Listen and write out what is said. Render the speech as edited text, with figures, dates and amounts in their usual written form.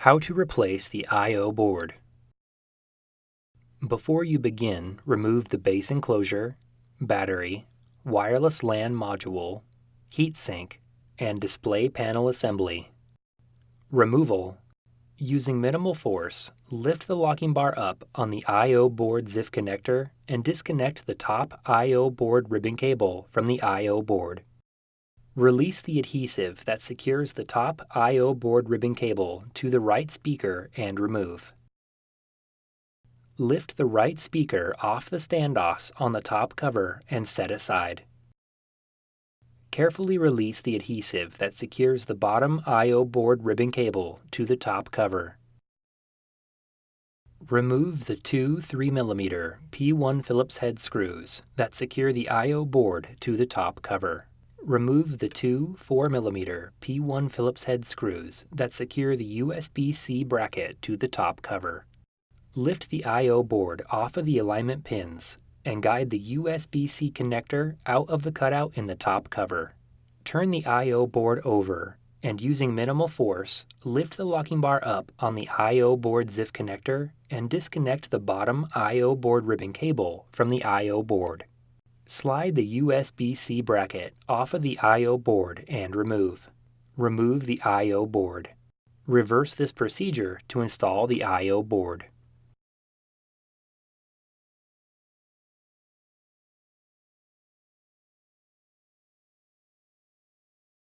How to replace the I/O board. Before you begin, remove the base enclosure, battery, wireless LAN module, heatsink, and display panel assembly. Removal. Using minimal force, lift the locking bar up on the I/O board ZIF connector and disconnect the top I/O board ribbon cable from the I/O board. Release the adhesive that secures the top I/O board ribbon cable to the right speaker and remove. Lift the right speaker off the standoffs on the top cover and set aside. Carefully release the adhesive that secures the bottom I/O board ribbon cable to the top cover. Remove the two 3mm P1 Phillips head screws that secure the I/O board to the top cover. Remove the two 4mm P1 Phillips head screws that secure the USB-C bracket to the top cover. Lift the I/O board off of the alignment pins and guide the USB-C connector out of the cutout in the top cover. Turn the I/O board over and using minimal force, lift the locking bar up on the I/O board ZIF connector and disconnect the bottom I/O board ribbon cable from the I/O board. Slide the USB-C bracket off of the I/O board and remove. Remove the I/O board. Reverse this procedure to install the I/O board.